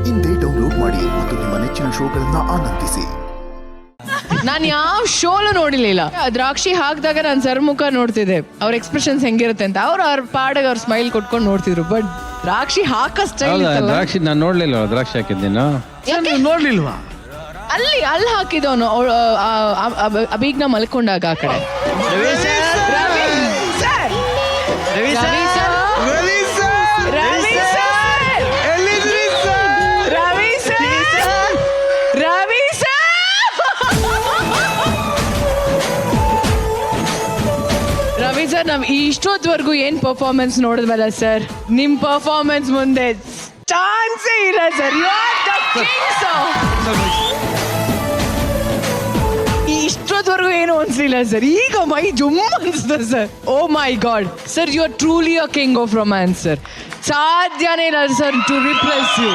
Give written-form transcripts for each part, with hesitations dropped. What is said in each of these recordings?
ಇಂದೇ ಡೌನ್ಲೋಡ್ ಮಾಡಿ ಮತ್ತು ನಿಮ್ಮ ನೆಚ್ಚಿನ ಶೋಗಳನ್ನ ಆನಂದಿಸಿ. ನಾನು ಯಾವ ಶೋಲು ನೋಡಿರ್ಲಿಲ್ಲ. ದ್ರಾಕ್ಷಿ ಹಾಕಿದಾಗ ನಾನು ಸರ್ ಮುಖ ನೋಡ್ತಿದ್ದೆ, ಅವ್ರ ಎಕ್ಸ್ಪ್ರೆಷನ್ಸ್ ಹೆಂಗಿರುತ್ತೆ ಅಂತ. ಅವ್ರ ಪಾಡಿಗೆ ಅವ್ರ ಸ್ಮೈಲ್ ಕೊಟ್ಕೊಂಡು ನೋಡ್ತಿದ್ರು. ಬಟ್ ದ್ರಾಕ್ಷಿ ಹಾಕೋ ಸ್ಟೈಲ್ ದ್ರಾಕ್ಷಿ ನಾನು ನೋಡ್ಲಿಲ್ಲ. ದ್ರಾಕ್ಷಿ ಹಾಕಿದ್ದೀನ ನೋಡ್ಲಿಲ್ವಾ? ಅಲ್ಲಿ ಹಾಕಿದವನು ಅಬೀಗ್ನ ಮಲ್ಕೊಂಡಾಗ ಆ ಕಡೆ. Ravi sir, Ravi sir, Ravi sir, Ravi sir, Ravi sir, ಎಲ್ಲಿದ್ರಿ sir? Ravi sir, Ravi sir, Ravi sir, ನಾವ್ ಇಷ್ಟೊತ್ವರೆಗೂ ಏನ್ ಪರ್ಫಾರ್ಮೆನ್ಸ್ ನೋಡಿದ್ವಲ್ಲ ಸರ್, ನಿಮ್ ಪರ್ಫಾರ್ಮೆನ್ಸ್ ಮುಂದೆ ಚಾನ್ಸೇ ಇಲ್ಲ sir. You are the king sir. ಇಷ್ಟೊತ್ತವರೆಗೂ ಏನು ಅನ್ಸಲಿಲ್ಲ ಸರ್, ಈಗ ಮೈ ಜುಮ್ ಅನ್ಸ್ತದೆ sir. Oh my god sir, you are truly a king of romance sir. ಸಾಧ್ಯನೇ ಇಲ್ಲ ಸರ್ ಟು ರಿಪ್ಲೇಸ್ ಯು.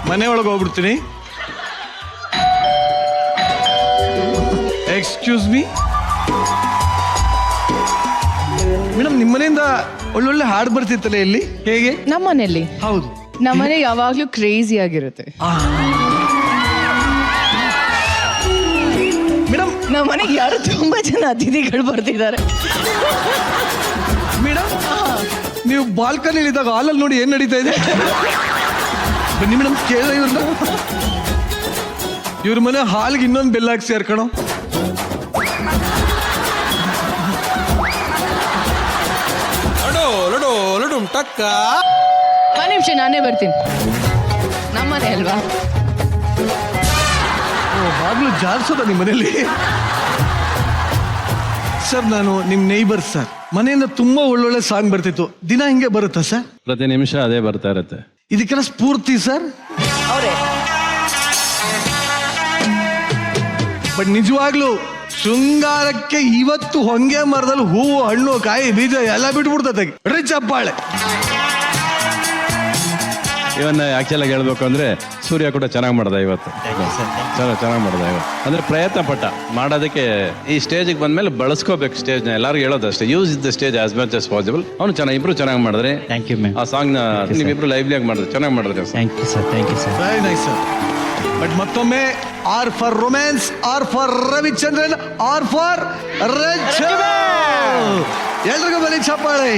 ಮನೆ ಒಳಗೆ ಹೋಗ್ಬಿಡ್ತೀನಿ. ಎಕ್ಸ್ಕ್ಯೂಸ್ ಮೀ ಮೇಡಮ್, ನಿಮ್ಮ ಮನೆಯಿಂದ ಒಳ್ಳೊಳ್ಳೆ ಹಾಡು ಬರ್ತಿತ್ತಲ್ಲ, ಇಲ್ಲಿ ಹೇಗೆ? ನಮ್ಮನೇಲಿ? ಹೌದು, ನಮ್ಮನೆ ಯಾವಾಗ್ಲೂ ಕ್ರೇಜಿ ಆಗಿರುತ್ತೆ ಮೇಡಮ್. ನಮ್ಮನೆಗೆ ಯಾರು ತುಂಬಾ ಜನ ಅತಿಥಿಗಳು ಬರ್ತಿದ್ದಾರೆ ಮೇಡಮ್, ನೀವು ಬಾಲ್ಕನಿ ಇದ್ದಾಗ ಹಾಲಲ್ಲಿ ನೋಡಿ ಏನ್ ನಡೀತಾ ಇದೆ. ಬನ್ನಿ ಮೇಡಮ್, ಕೇಳ ಇವ್ರನ್ನ. ಇವ್ರ ಮನೆ ಹಾಲ್ಗೆ ಇನ್ನೊಂದು ಬೆಲ್ಲ ಹಾಕಿ ಸೇರ್ಕಣೋ. ಒಂದು ನಿಮಿಷ, ನಾನೇ ಬರ್ತೀನಿ. ನಮ್ಮನೆ ಅಲ್ವಾ? ಆಗ್ಲೂ ಜಾರ್ಸೋದ ನಿಮ್ಮ ಮನೇಲಿ? ಸರ್, ನಾನು ನಿಮ್ಮ ನೇಬರ್ ಸರ್. ಮನೆಯಿಂದ ತುಂಬಾ ಒಳ್ಳೊಳ್ಳೆ ಸಾಂಗ್ ಬರ್ತಿತ್ತು. ದಿನ ಹಿಂಗೆ ಬರುತ್ತಾ ಸರ್? ಪ್ರತಿ ನಿಮಿಷ ಅದೇ ಬರ್ತಾ ಇರುತ್ತೆ. ಇದಕ್ಕೆಲ್ಲ ಸ್ಫೂರ್ತಿ ಸರ್. ಅವರೇ ಬಟ್ ನಿಜವಾಗ್ಲೂ ಶೃಂಗಾರಕ್ಕೆ ಇವತ್ತು ಹೊಂಗೆ ಮರದಲ್ಲಿ ಹೂವು, ಹಣ್ಣು, ಕಾಯಿ, ಬೀಜ ಎಲ್ಲ ಬಿಟ್ಬಿಡ್ತದೆ. ಚಪ್ಪಾಳೆ. ಇವನ್ನ ಆಕ್ಚುಲಾಗಿ ಹೇಳ್ಬೇಕು ಅಂದ್ರೆ ಸೂರ್ಯ ಕೂಡ ಚೆನ್ನಾಗಿ ಮಾಡ್ದ ಇವತ್ತು. ಚೆನ್ನಾಗಿ ಮಾಡ್ದ ಇವತ್ತು. ಅಂದ್ರೆ ಪ್ರಯತ್ನ ಪಟ್ಟ ಮಾಡೋದಕ್ಕೆ. ಈ ಸ್ಟೇಜಿಗೆ ಬಂದ್ಮೇಲೆ ಬಳಸ್ಕೋಬೇಕು ಸ್ಟೇಜ್ನ. ಎಲ್ಲರಿಗೂ ಹೇಳೋದು ಅಷ್ಟೇ, use the stage as much as possible. ಅವ್ನು ಇಬ್ರು ಚೆನ್ನಾಗಿ ಮಾಡಿದ್ರೆ. Thank you ma'am. ಆ ಸಾಂಗ್ನ ನೀವಿಬ್ರು ಲೈವ್ಲಿಯಾಗಿ ಮಾಡಿದ್ರೆ ಚೆನ್ನಾಗಿ ಮಾಡಿದ್ರೆ. Thank you sir, thank you sir. Very nice sir. But ಮತ್ತೊಮ್ಮೆ R for romance, R for Ravichandran, R for Rachana. ಎಲ್ರಿಗೂ ಬನ್ನಿ ಚಪ್ಪಾಳೆ.